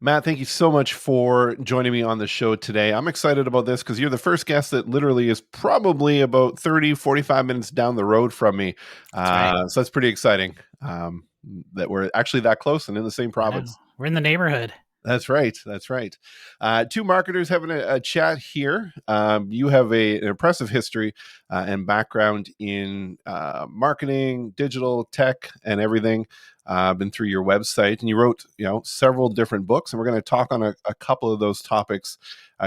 Matt, thank you so much for joining me on the show today. I'm excited about this because you're the first guest that literally is probably about 30, 45 minutes down the road from me. That's right. So that's pretty exciting that we're actually that close and in the same I know. province. We're in the neighborhood. That's right. That's right. Two marketers having a chat here. You have an impressive history and background in marketing, digital tech, and everything. Been through your website, and you wrote, several different books, and we're going to talk on a couple of those topics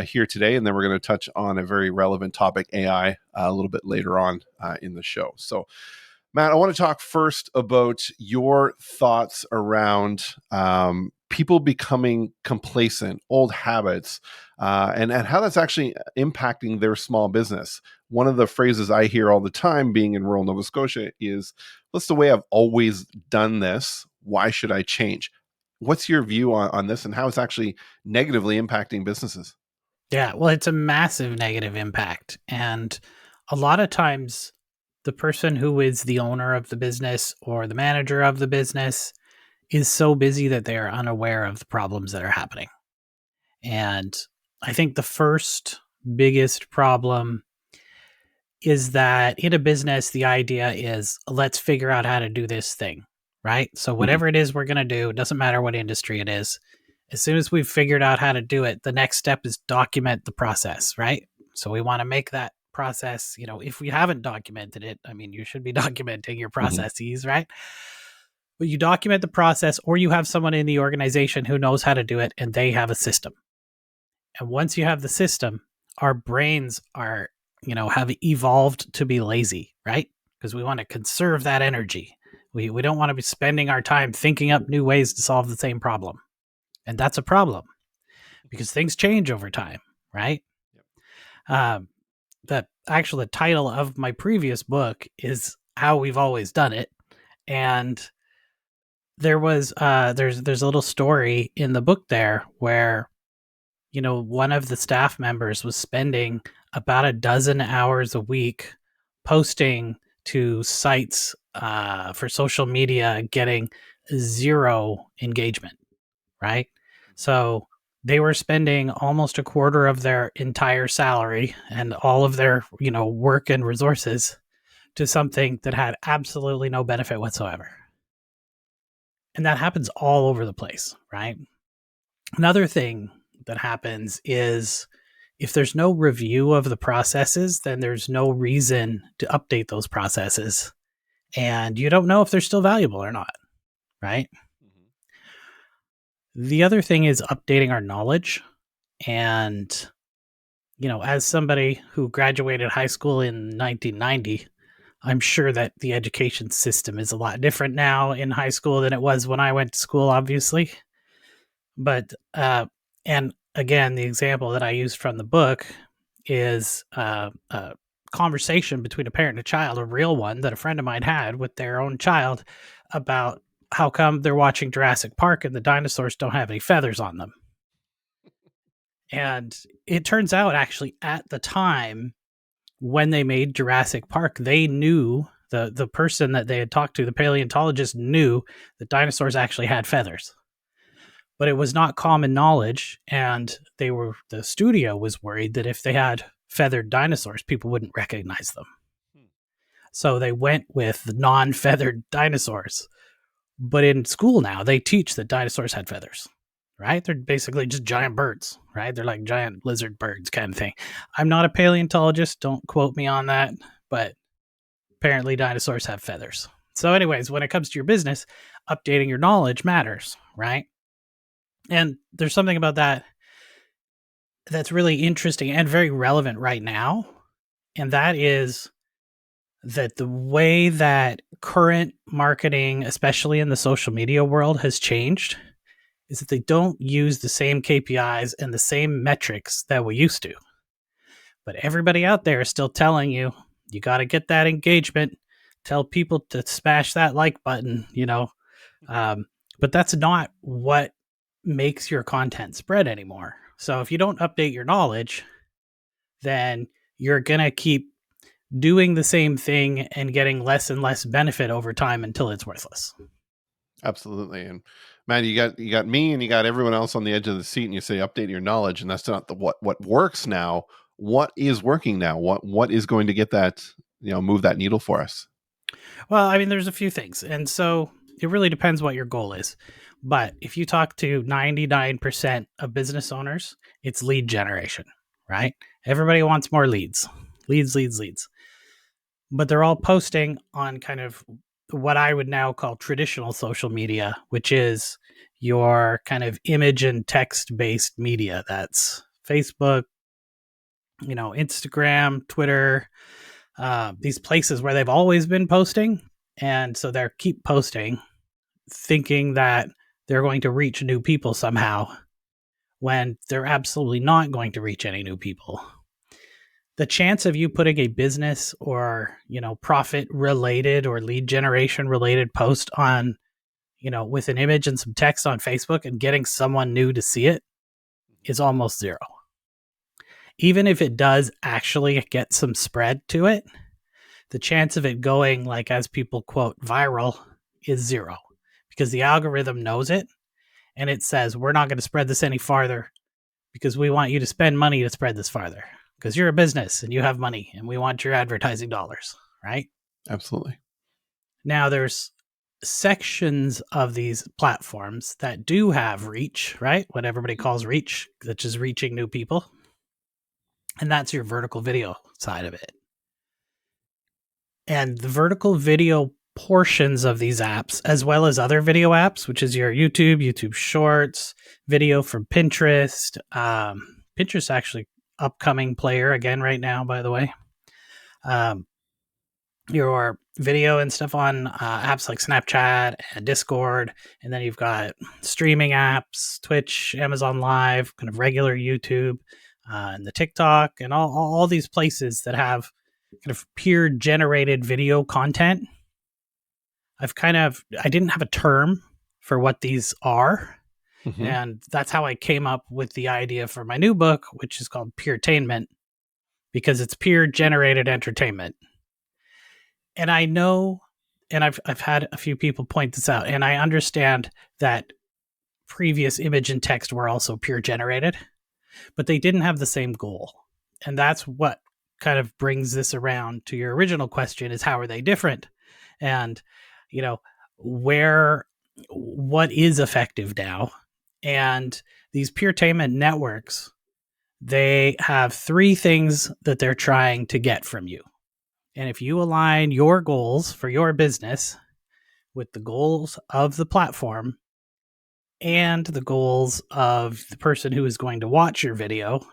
here today, and then we're going to touch on a very relevant topic, AI, a little bit later on in the show. So, Matt, I want to talk first about your thoughts around people becoming complacent, old habits, and how that's actually impacting their small business. One of the phrases I hear all the time being in rural Nova Scotia is, "That's the way I've always done this. Why should I change?" What's your view on this and how it's actually negatively impacting businesses? Yeah, well, it's a massive negative impact. And a lot of times, the person who is the owner of the business or the manager of the business is so busy that they are unaware of the problems that are happening. And I think the first biggest problem is that in a business, the idea is let's figure out how to do this thing, right? So, Mhm. whatever it is we're going to do, it doesn't matter what industry it is. As soon as we've figured out how to do it, the next step is document the process, right? So, we want to make that process, if we haven't documented it, I mean, you should be documenting your Mhm. processes, right? But you document the process, or you have someone in the organization who knows how to do it and they have a system. And once you have the system, our brains are, have evolved to be lazy, right? Because we want to conserve that energy. We don't want to be spending our time thinking up new ways to solve the same problem. And that's a problem because things change over time, right? Yep. Um, the title of my previous book is How We've Always Done It. And there's a little story in the book there where one of the staff members was spending about a dozen hours a week posting to sites for social media, getting zero engagement, right? So they were spending almost a quarter of their entire salary and all of their, work and resources to something that had absolutely no benefit whatsoever. And that happens all over the place, right? Another thing that happens is if there's no review of the processes, then there's no reason to update those processes. And you don't know if they're still valuable or not, right? Mhm. The other thing is updating our knowledge. And, as somebody who graduated high school in 1990, I'm sure that the education system is a lot different now in high school than it was when I went to school, obviously. But and again, the example that I used from the book is a conversation between a parent and a child, a real one that a friend of mine had with their own child about how come they're watching Jurassic Park and the dinosaurs don't have any feathers on them. And it turns out, actually, at the time when they made Jurassic Park, they knew the person that they had talked to, the paleontologist, knew that dinosaurs actually had feathers, but it was not common knowledge, and the studio was worried that if they had feathered dinosaurs, people wouldn't recognize them. Hmm. So they went with non-feathered dinosaurs. But in school now, they teach that dinosaurs had feathers, right? They're basically just giant birds, right? They're like giant lizard birds kind of thing. I'm not a paleontologist, don't quote me on that, but apparently dinosaurs have feathers. So anyways, when it comes to your business, updating your knowledge matters, right? And there's something about that that's really interesting and very relevant right now. And that is that the way that current marketing, especially in the social media world, has changed is that they don't use the same KPIs and the same metrics that we used to. But everybody out there is still telling you, you got to get that engagement, tell people to smash that like button, Um, but that's not what makes your content spread anymore. So if you don't update your knowledge, then you're going to keep doing the same thing and getting less and less benefit over time until it's worthless. Absolutely. And Man, you got me and you got everyone else on the edge of the seat, and you say update your knowledge, and that's not the what works now. What is working now? What is going to get that, move that needle for us? Well, I mean, there's a few things. And so it really depends what your goal is. But if you talk to 99% of business owners, it's lead generation, right? Everybody wants more leads, leads, leads, leads. But they're all posting on kind of what I would now call traditional social media, which is your kind of image and text based media. That's Facebook, Instagram, Twitter, these places where they've always been posting. And so they're keep posting, thinking that they're going to reach new people somehow when they're absolutely not going to reach any new people. The chance of you putting a business or, profit related or lead generation related post on, with an image and some text on Facebook and getting someone new to see it is almost zero. Even if it does actually get some spread to it, the chance of it going, like, as people quote, viral is zero, because the algorithm knows it and it says, we're not going to spread this any farther because we want you to spend money to spread this farther because you're a business and you have money and we want your advertising dollars, right? Absolutely. Now, there's sections of these platforms that do have reach, right? What everybody calls reach, which is reaching new people. And that's your vertical video side of it. And the vertical video portions of these apps, as well as other video apps, which is your YouTube Shorts, video from Pinterest. Pinterest actually upcoming player again right now, by the way. Your video and stuff on apps like Snapchat and Discord. And then you've got streaming apps, Twitch, Amazon Live, kind of regular YouTube, and the TikTok, and all these places that have kind of peer generated video content. I didn't have a term for what these are. Mm-hmm. And that's how I came up with the idea for my new book, which is called Peertainment, because it's peer generated entertainment. And I know, and I've had a few people point this out, and I understand that previous image and text were also peer generated, but they didn't have the same goal. And that's what kind of brings this around to your original question, is how are they different? And, what is effective now? And these peertainment networks, they have three things that they're trying to get from you. And if you align your goals for your business with the goals of the platform and the goals of the person who is going to watch your video,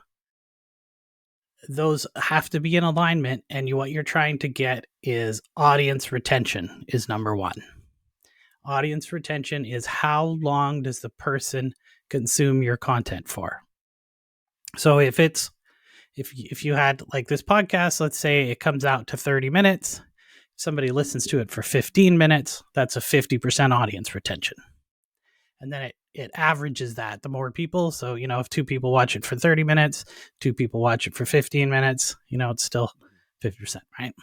those have to be in alignment. And what you're trying to get is audience retention is number one. Audience retention is how long does the person consume your content for? So if you had like this podcast, let's say it comes out to 30 minutes, somebody listens to it for 15 minutes, that's a 50% audience retention. And then it averages that, the more people. So, if two people watch it for 30 minutes, two people watch it for 15 minutes, it's still 50%, right?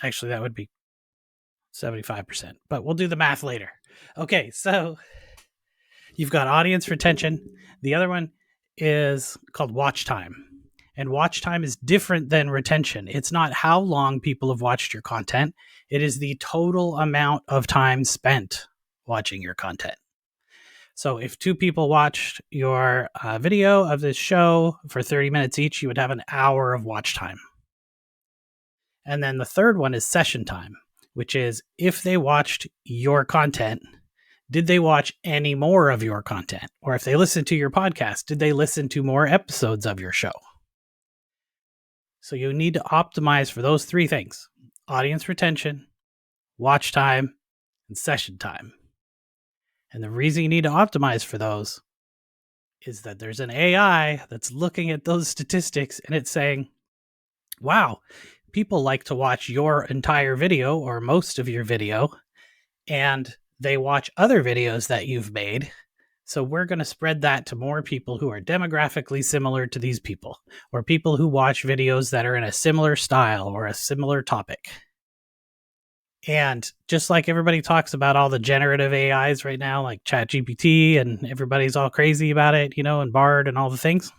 Actually, that would be 75%, but we'll do the math later. Okay, so you've got audience retention. The other one is called watch time. And watch time is different than retention. It's not how long people have watched your content. It is the total amount of time spent watching your content. So if two people watched your video of this show for 30 minutes each, you would have an hour of watch time. And then the third one is session time, which is if they watched your content, did they watch any more of your content? Or if they listened to your podcast, did they listen to more episodes of your show? So you need to optimize for those three things: audience retention, watch time, and session time. And the reason you need to optimize for those is that there's an AI that's looking at those statistics and it's saying, wow, people like to watch your entire video or most of your video, and they watch other videos that you've made. So we're going to spread that to more people who are demographically similar to these people, or people who watch videos that are in a similar style or a similar topic. And just like everybody talks about all the generative AIs right now, like ChatGPT, and everybody's all crazy about it, and Bard and all the things,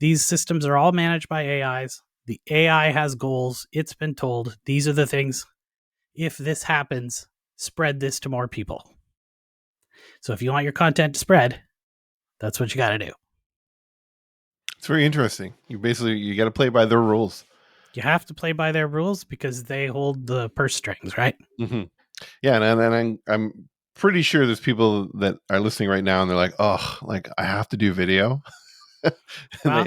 these systems are all managed by AIs. The AI has goals. It's been told these are the things. If this happens, spread this to more people. So if you want your content to spread, that's what you got to do. It's very interesting. You got to play by their rules. You have to play by their rules because they hold the purse strings, right? Mm-hmm. Yeah, and I'm pretty sure there's people that are listening right now, and they're like, "Oh, like I have to do video." and Well,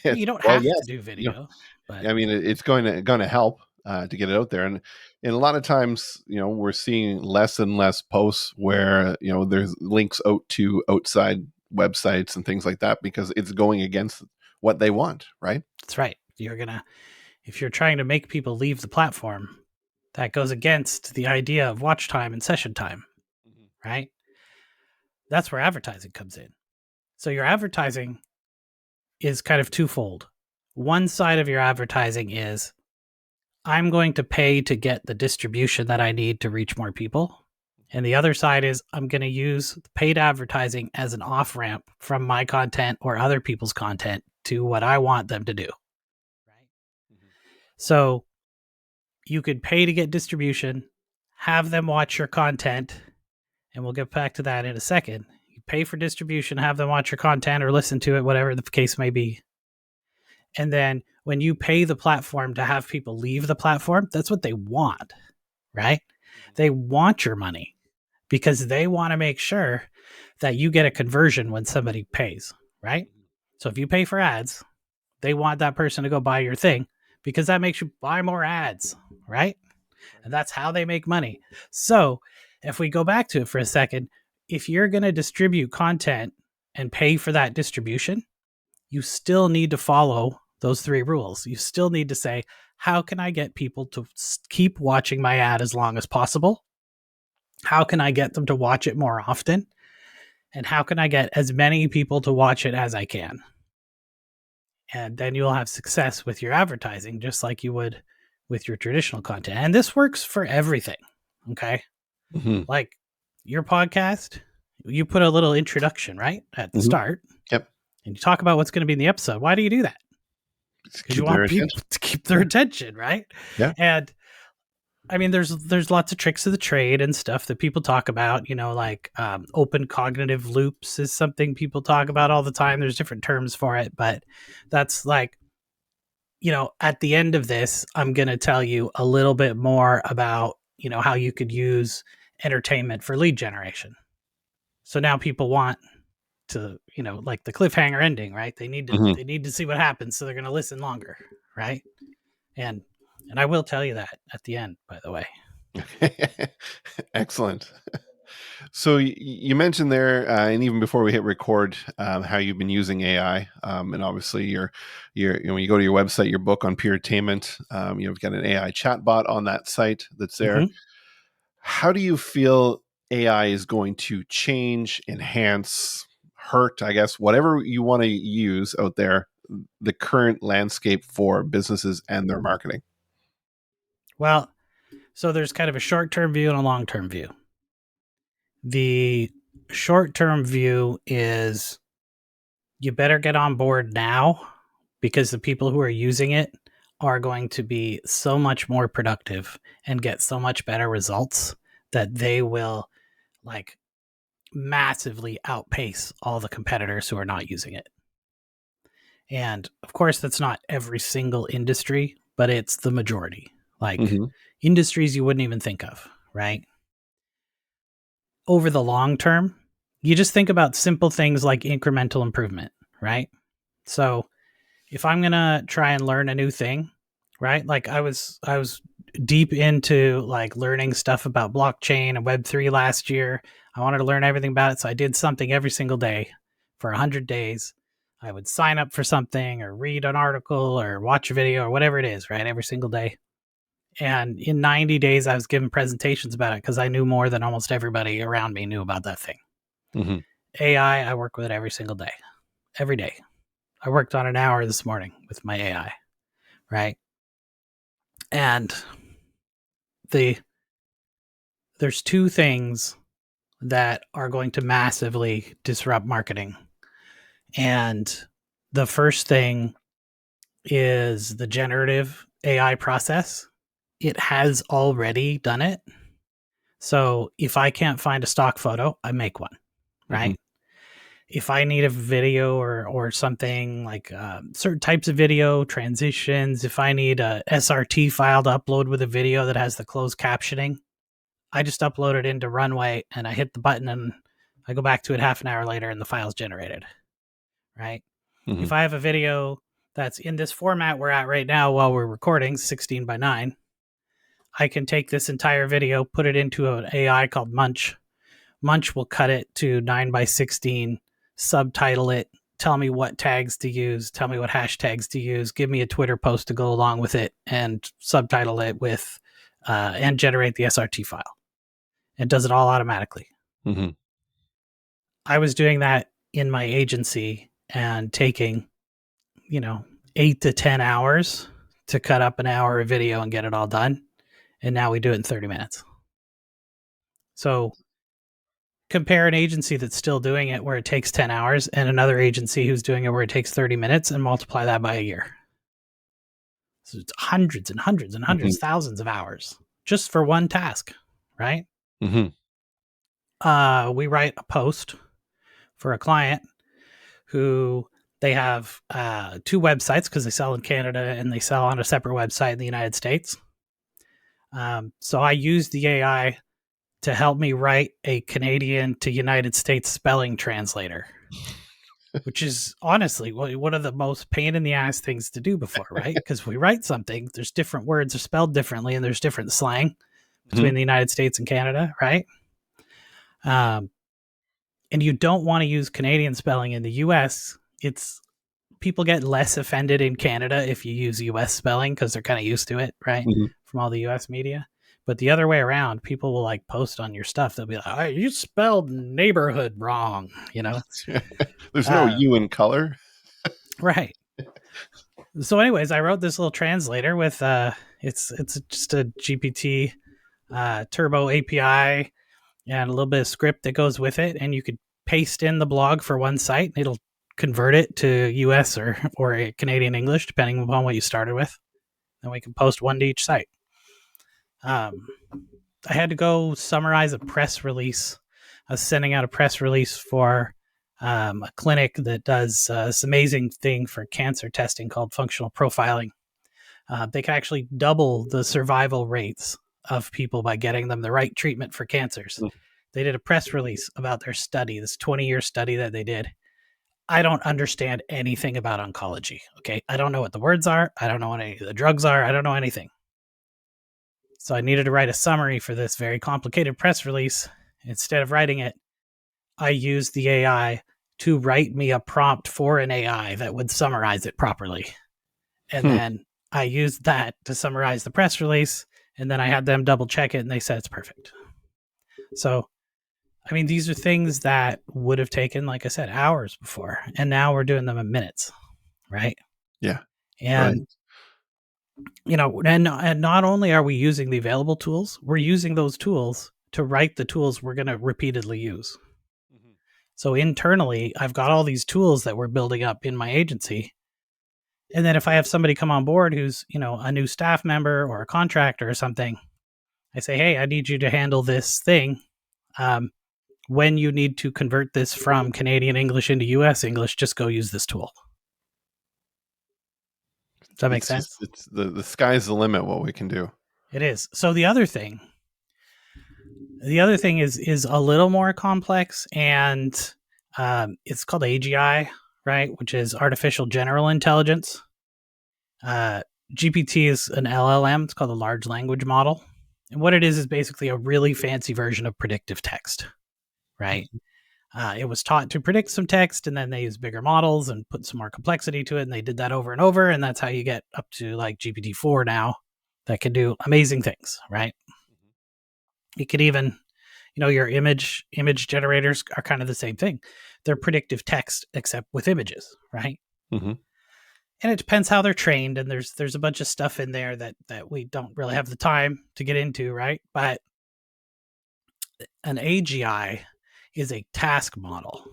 it's, you don't well, have to yes, do you video, but I mean, it's going to help to get it out there, and a lot of times, we're seeing less and less posts where there's links out to outside websites and things like that because it's going against what they want, right? that's right. If you're trying to make people leave the platform, that goes against the idea of watch time and session time, Mhm. right? That's where advertising comes in. So your advertising is kind of twofold. One side of your advertising is I'm going to pay to get the distribution that I need to reach more people. And the other side is I'm going to use paid advertising as an off ramp from my content or other people's content to what I want them to do. Right. Mhm. So you could pay to get distribution, have them watch your content, and we'll get back to that in a second. You pay for distribution, have them watch your content or listen to it, whatever the case may be. And then when you pay the platform to have people leave the platform, that's what they want, right? Mhm. They want your money because they want to make sure that you get a conversion when somebody pays, right? Mhm. So if you pay for ads, they want that person to go buy your thing because that makes you buy more ads, right? And that's how they make money. So if we go back to it for a second, if you're going to distribute content and pay for that distribution, you still need to follow those three rules. You still need to say, how can I get people to keep watching my ad as long as possible? How can I get them to watch it more often? And how can I get as many people to watch it as I can? And then you'll have success with your advertising, just like you would with your traditional content. And this works for everything. Okay. Mhm. Like your podcast, you put a little introduction, right? At the Mhm. start, Yep. and you talk about what's going to be in the episode. Why do you do that? Just Because you keep their want people attention. to keep their attention, right? Yeah. And I mean, there's lots of tricks of the trade and stuff that people talk about. Like open cognitive loops is something people talk about all the time. There's different terms for it, but that's like, at the end of this, I'm going to tell you a little bit more about how you could use entertainment for lead generation. So now people want to, like the cliffhanger ending, right? They need to Mhm. they need to see what happens, so they're going to listen longer, right? And and I will tell you that at the end, by the way. Excellent. So you mentioned there, and even before we hit record, how you've been using AI, and obviously when you go to your website, your book on Puritainment, you've got an AI chatbot on that site that's there. Mm-hmm. How do you feel AI is going to change, enhance, hurt, I guess, whatever you want to use out there, the current landscape for businesses and their marketing? Well, so there's kind of a short-term view and a long-term view. The short-term view is you better get on board now because the people who are using it are going to be so much more productive and get so much better results that they will like massively outpace all the competitors who are not using it. And of course, that's not every single industry, but it's the majority. Like Hmm. industries you wouldn't even think of, right? Over the long term, you just think about simple things like incremental improvement, right? So if I'm gonna try and learn a new thing, right? Like I was deep into like learning stuff about blockchain and Web3 last year. I wanted to learn everything about it, so I did something every single day for 100 days. I would sign up for something or read an article or watch a video or whatever it is, right? Every single day. And in 90 days, I was giving presentations about it because I knew more than almost everybody around me knew about that thing. Hmm. AI, I work with it every single day, every day. I worked on an hour this morning with my AI, right? And There's two things that are going to massively disrupt marketing. And the first thing is the generative AI process. It has already done it. So if I can't find a stock photo, I make one, right? Mhm. If I need a video or something like certain types of video transitions, if I need a SRT file to upload with a video that has the closed captioning, I just upload it into Runway and I hit the button and I go back to it half an hour later and the file's generated, right? If Mhm. I have a video that's in this format we're at right now while we're recording, 16 by 9, I can take this entire video, put it into an AI called Munch. Munch will cut it to 9 by 16, subtitle it, tell me what tags to use, tell me what hashtags to use, give me a Twitter post to go along with it, and subtitle it with, and generate the SRT file. It does it all automatically. Mhm. I was doing that in my agency and taking, you know, 8 to 10 hours to cut up an hour of video and get it all done. And now we do it in 30 minutes. So compare an agency that's still doing it where it takes 10 hours and another agency who's doing it where it takes 30 minutes and multiply that by a year. So it's hundreds and hundreds and hundreds, Mhm. thousands of hours just for one task, right? Mhm. We write a post for a client who they have two websites because they sell in Canada and they sell on a separate website in the United States. So I use the AI to help me write a Canadian to United States spelling translator, which is honestly one of the most pain in the ass things to do before, right? Because we write something, there's different words are spelled differently and there's different slang between Mhm. the United States and Canada, right? Um, and you don't want to use Canadian spelling in the US. It's people get less offended in Canada if you use US spelling because they're kind of used to it, right? Mhm. From all the US media. But the other way around, people will like post on your stuff. They'll be like, oh, you spelled neighborhood wrong, you know? There's no Uh, U in color. right. So, anyways, I wrote this little translator with it's just a GPT Turbo API and a little bit of script that goes with it, and you could paste in the blog for one site, and it'll convert it to US or a Canadian English, depending upon what you started with. And we can post one to each site. Um, I had to go summarize a press release. I was sending out a press release for a clinic that does this amazing thing for cancer testing called functional profiling. They can actually double the survival rates of people by getting them the right treatment for cancers. Mm. They did a press release about their study, this 20-year study that they did. I don't understand anything about oncology. Okay. I don't know what the words are. I don't know what any of the drugs are. I don't know anything. So I needed to write a summary for this very complicated press release. Instead of writing it, I used the AI to write me a prompt for an AI that would summarize it properly. And Hmm. then I used that to summarize the press release. And then I had them double check it and they said it's perfect. So, I mean, these are things that would have taken, like I said, hours before. And now we're doing them in minutes, right? Yeah. Right. And and not only are we using the available tools, we're using those tools to write the tools we're going to repeatedly use. Mhm. So internally, I've got all these tools that we're building up in my agency. And then if I have somebody come on board who's, a new staff member or a contractor or something, I say, hey, I need you to handle this thing. Um, when you need to convert this from Canadian English into US English, just go use this tool. Does that make It's just sense? it's the sky's the limit what we can do. It is. So the other thing is a little more complex, and it's called AGI, right? Which is artificial general intelligence. Uh, GPT is an LLM. It's called a large language model, and what it is basically a really fancy version of predictive text, right? It was taught to predict some text, and then they used bigger models and put some more complexity to it, and they did that over and over, and that's how you get up to like GPT-4 now that can do amazing things, right? It could even your image generators are kind of the same thing. They're predictive text except with images, right? Mhm. And it depends how they're trained, and there's a bunch of stuff in there that we don't really have the time to get into, right? But an AGI is a task model.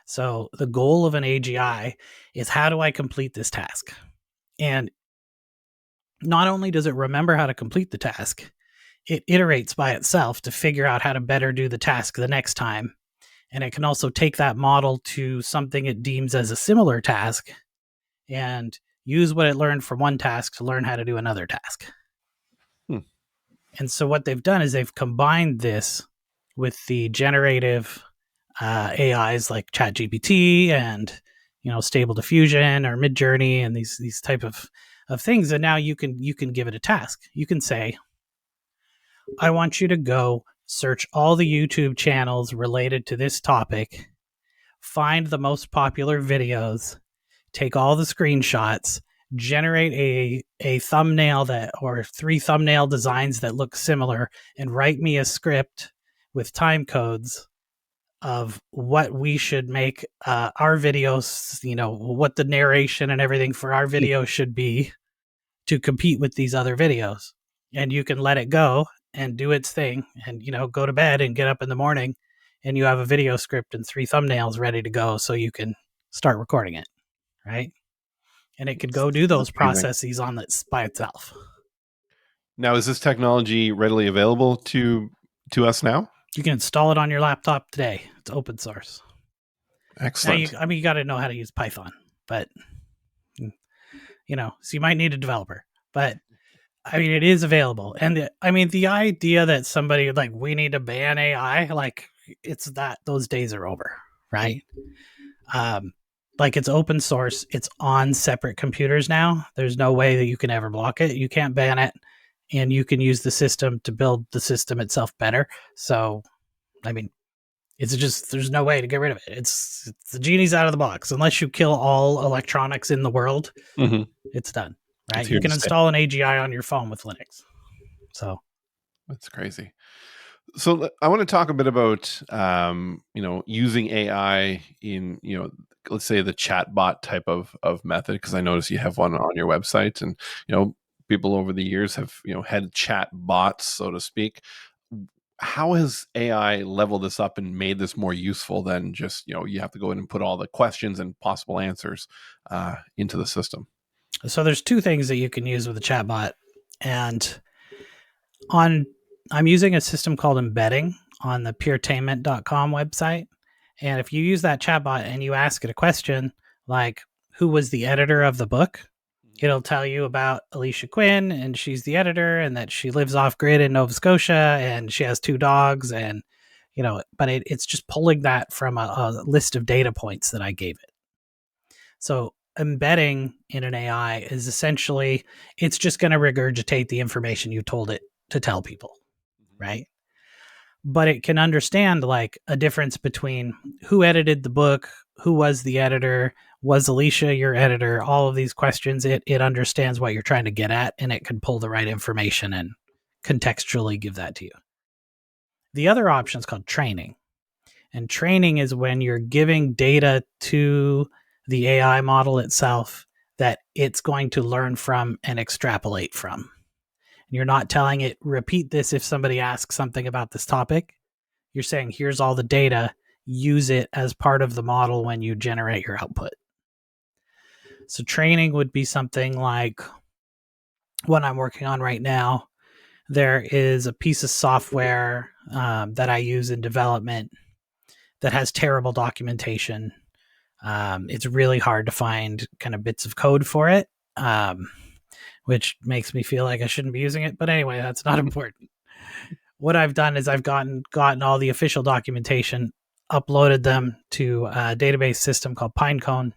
So the goal of an AGI is, how do I complete this task? And not only does it remember how to complete the task, it iterates by itself to figure out how to better do the task the next time. And it can also take that model to something it deems as a similar task and use what it learned from one task to learn how to do another task. Hmm. And so what they've done is they've combined this with the generative AIs like ChatGPT and Stable Diffusion or Midjourney and these type of things. And now you can give it a task. You can say, I want you to go search all the YouTube channels related to this topic, find the most popular videos, take all the screenshots, generate a thumbnail or 3 thumbnail designs that look similar, and write me a script with time codes of what we should make our videos, what the narration and everything for our video should be to compete with these other videos. And you can let it go and do its thing and, go to bed and get up in the morning and you have a video script and 3 thumbnails ready to go so you can start recording it, right? And it could go do those Amazing. processes on this by itself. Now, is this technology readily available to us now? You can install it on your laptop today. It's open source. Excellent. Now you got to know how to use Python, but so you might need a developer, but it is available. And the idea that somebody like, we need to ban AI, like those days are over, right? Like, it's open source. It's on separate computers now. There's no way that you can ever block it. You can't ban it, and you can use the system to build the system itself better. So, it's just, there's no way to get rid of it. It's the genie's out of the box. Unless you kill all electronics in the world, it's done, right? You can install an AGI on your phone with Linux. So that's crazy. So I want to talk a bit about, using AI in, let's say the chatbot type of method, because I notice you have one on your website, and, people over the years have, had chat bots, so to speak. How has AI leveled this up and made this more useful than just, you have to go in and put all the questions and possible answers into the system? So there's 2 things that you can use with a chatbot. And I'm using a system called embedding on the peertainment.com website. And if you use that chatbot and you ask it a question like, who was the editor of the book? It'll tell you about Alicia Quinn, and she's the editor, and that she lives off grid in Nova Scotia, and she has 2 dogs, and but it's just pulling that from a list of data points that I gave it. So embedding in an AI is essentially, it's just going to regurgitate the information you told it to tell people, right? But it can understand like a difference between who edited the book, who was the editor, was Alicia your editor, all of these questions. It understands what you're trying to get at, and it can pull the right information and contextually give that to you. The other option is called training. And training is when you're giving data to the AI model itself that it's going to learn from and extrapolate from. You're not telling it, repeat this if somebody asks something about this topic. You're saying, here's all the data, use it as part of the model when you generate your output. So training would be something like what I'm working on right now. There is a piece of software that I use in development that has terrible documentation. It's really hard to find kind of bits of code for it, which makes me feel like I shouldn't be using it. But anyway, that's not important. What I've done is I've gotten all the official documentation, uploaded them to a database system called Pinecone,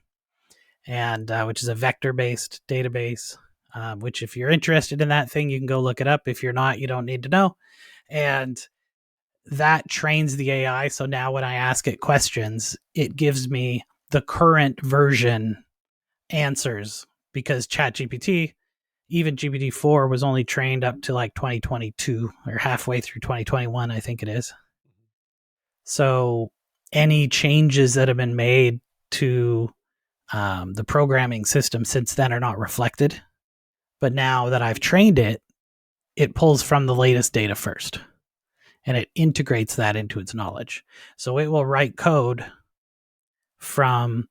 and which is a vector-based database. Which, if you're interested in that thing, you can go look it up. If you're not, you don't need to know. And that trains the AI. So now when I ask it questions, it gives me the current version answers, because ChatGPT, even GPT-4, was only trained up to like 2022 or halfway through 2021, I think it is. So any changes that have been made to The programming systems since then are not reflected. But now that I've trained it, it pulls from the latest data first and it integrates that into its knowledge. So it will write code from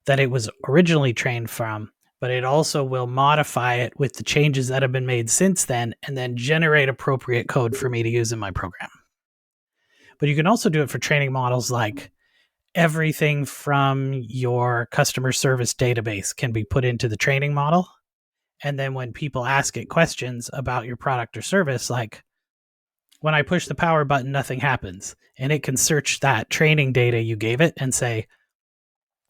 that it was originally trained from, but it also will modify it with the changes that have been made since then and then generate appropriate code for me to use in my program. But you can also do it for training models like everything from your customer service database can be put into the training model. And then when people ask it questions about your product or service, like when I push the power button, nothing happens. And it can search that training data you gave it and say,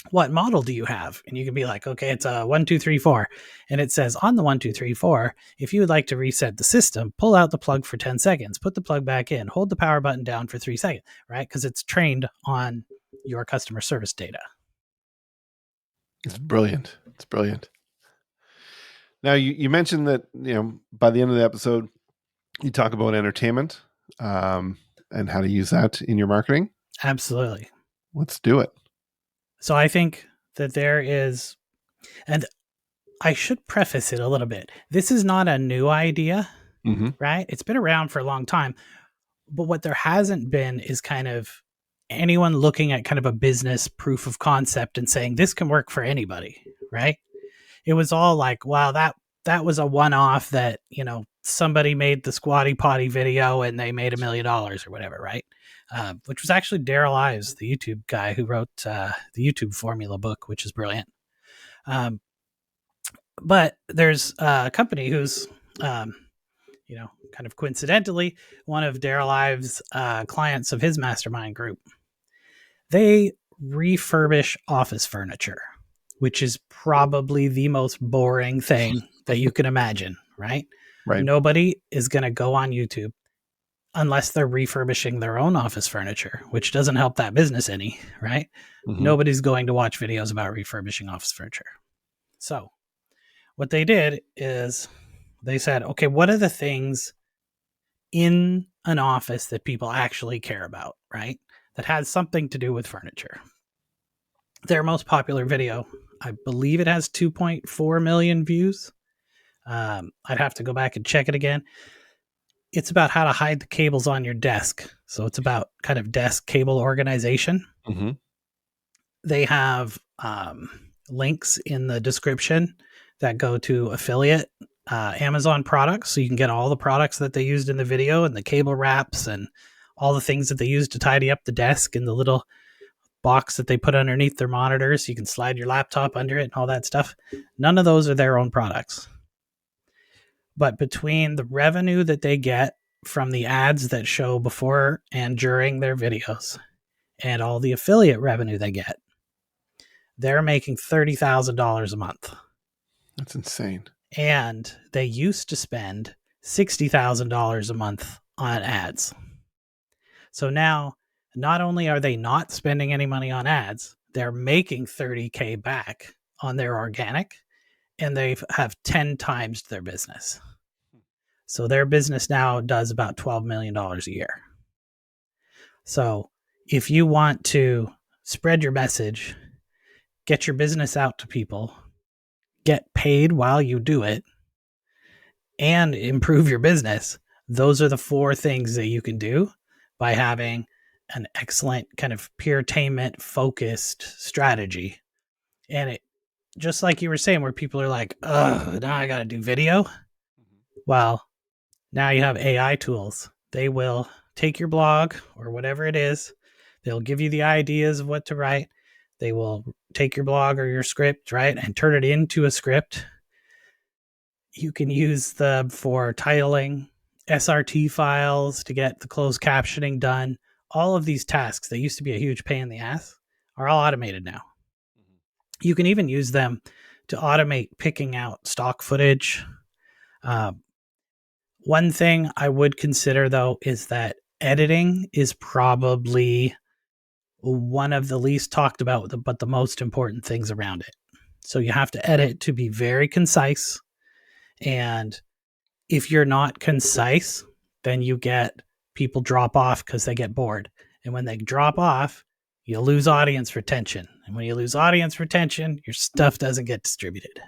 what model do you have? And you can be like, okay, it's a 1234. And it says on the 1234, if you would like to reset the system, pull out the plug for 10 seconds, put the plug back in, hold the power button down for 3 seconds, right? Because it's trained on your customer service data. It's brilliant. It's brilliant. Now, you mentioned that, by the end of the episode, you talk about entertainment and how to use that in your marketing. Absolutely. Let's do it. So I think that there is, and I should preface it a little bit. This is not a new idea, right? It's been around for a long time. But what there hasn't been is kind of anyone looking at kind of a business proof of concept and saying this can work for anybody, right? It was all like, wow, that was a one-off that, somebody made the Squatty Potty video and they made $1 million or whatever, right? Which was actually Daryl Ives, the YouTube guy who wrote the YouTube formula book, which is brilliant. But there's a company who's, kind of coincidentally, one of Daryl Ives' clients of his mastermind group. They refurbish office furniture, which is probably the most boring thing that you can imagine, right? Right. Nobody is going to go on YouTube unless they're refurbishing their own office furniture, which doesn't help that business any, right? Nobody's going to watch videos about refurbishing office furniture. So what they did is they said, okay, what are the things in an office that people actually care about, right? That has something to do with furniture. Their most popular video, I believe it has 2.4 million views. I'd have to go back and check it again. It's about how to hide the cables on your desk. So it's about kind of desk cable organization. They have links in the description that go to affiliate Amazon products. So you can get all the products that they used in the video and the cable wraps and all the things that they used to tidy up the desk and the little box that they put underneath their monitors. So you can slide your laptop under it and all that stuff. None of those are their own products. But between the revenue that they get from the ads that show before and during their videos and all the affiliate revenue they get, they're making $30,000 a month. That's insane. And they used to spend $60,000 a month on ads. So now, not only are they not spending any money on ads, they're making $30K back on their organic, and they have 10 times their business. So their business now does about $12 million a year. So if you want to spread your message, get your business out to people, get paid while you do it, and improve your business, those are the 4 things that you can do by having an excellent kind of peertainment focused strategy. And it, just like you were saying, where people are like, oh, now I got to do video. Well, now you have AI tools. They will take your blog or whatever it is. They'll give you the ideas of what to write. They will take your blog or your script, right, and turn it into a script. You can use them for titling, SRT files to get the closed captioning done. All of these tasks that used to be a huge pain in the ass are all automated now. You can even use them to automate picking out stock footage. One thing I would consider, though, is that editing is probably one of the least talked about, but the most important things around it. So you have to edit to be very concise. And if you're not concise, then you get people drop off because they get bored. And when they drop off, you lose audience retention. And when you lose audience retention, your stuff doesn't get distributed.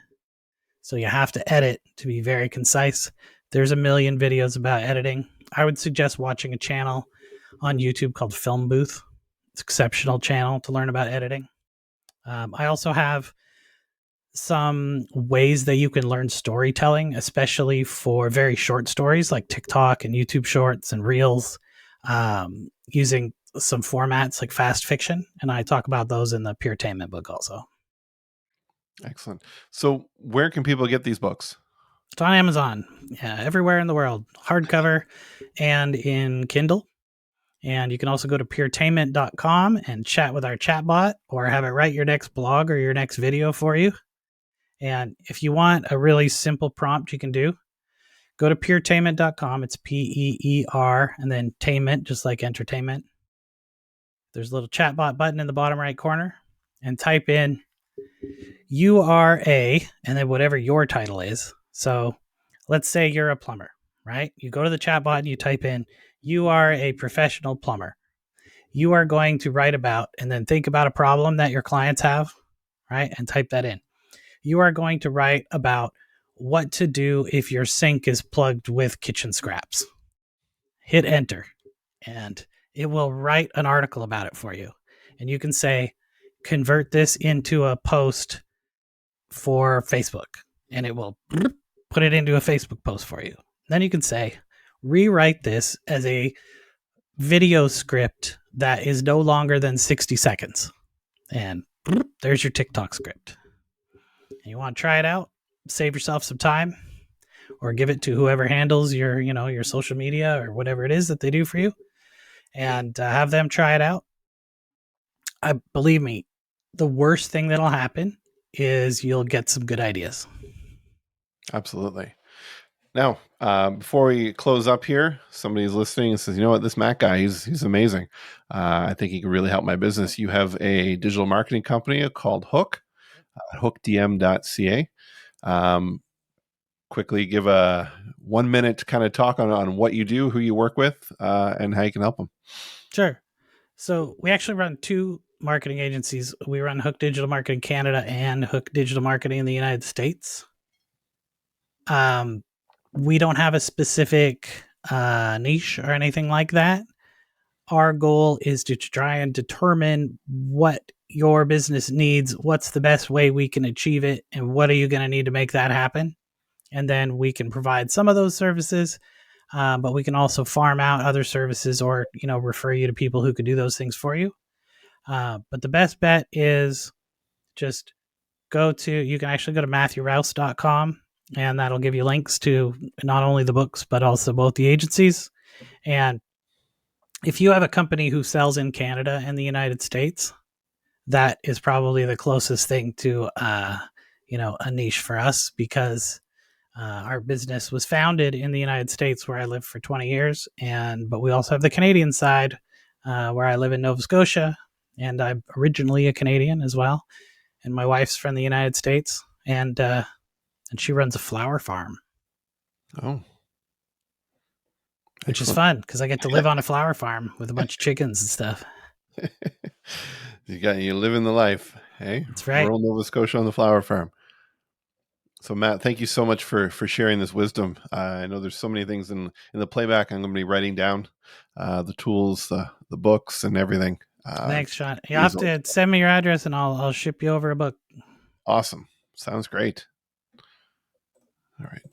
So you have to edit to be very concise. There's a million videos about editing. I would suggest watching a channel on YouTube called Film Booth. It's an exceptional channel to learn about editing. I also have some ways that you can learn storytelling, especially for very short stories like TikTok and YouTube Shorts and Reels, using some formats like fast fiction. And I talk about those in the Puretainment book also. Excellent. So where can people get these books? It's on Amazon, yeah, everywhere in the world, hardcover and in Kindle. And you can also go to puretainment.com and chat with our chatbot or have it write your next blog or your next video for you. And if you want a really simple prompt you can do, go to puretainment.com. It's PEER and then tainment, just like entertainment. There's a little chatbot button in the bottom right corner and type in you are a, and then whatever your title is. So let's say you're a plumber, right? You go to the chatbot and you type in, you are a professional plumber. You are going to write about and then think about a problem that your clients have, right? And type that in. You are going to write about what to do if your sink is plugged with kitchen scraps. Hit enter and it will write an article about it for you. And you can say, convert this into a post for Facebook, and it will put it into a Facebook post for you. Then you can say, rewrite this as a video script that is no longer than 60 seconds. And there's your TikTok script. And you want to try it out, save yourself some time, or give it to whoever handles your, your social media or whatever it is that they do for you, and have them try it out. Believe me, the worst thing that'll happen is you'll get some good ideas. Absolutely. Now, before we close up here, somebody's listening and says, "You know what? This Matt guy, he's amazing. I think he can really help my business." You have a digital marketing company called Hook, hookdm.ca. Quickly give a 1 minute kind of talk on what you do, who you work with, and how you can help them. Sure. So we actually run two marketing agencies. We run Hook Digital Marketing Canada and Hook Digital Marketing in the United States. We don't have a specific niche or anything like that. Our goal is to try and determine what your business needs, what's the best way we can achieve it, and what are you going to need to make that happen. And then we can provide some of those services, but we can also farm out other services or, refer you to people who could do those things for you. But the best bet is just you can actually go to MatthewRouse.com, and that'll give you links to not only the books, but also both the agencies. And if you have a company who sells in Canada and the United States, that is probably the closest thing to, a niche for us, because our business was founded in the United States, where I lived for 20 years. But we also have the Canadian side, where I live in Nova Scotia, and I'm originally a Canadian as well. And my wife's from the United States, and she runs a flower farm. Oh, which is fun because I get to live on a flower farm with a bunch of chickens and stuff. You live in the life, hey? That's right. Rural Nova Scotia on the flower farm. So Matt, thank you so much for sharing this wisdom. I know there's so many things in the playback. I'm going to be writing down the tools, the books, and everything. Thanks, Sean. You have to send me your address, and I'll ship you over a book. Awesome. Sounds great. All right.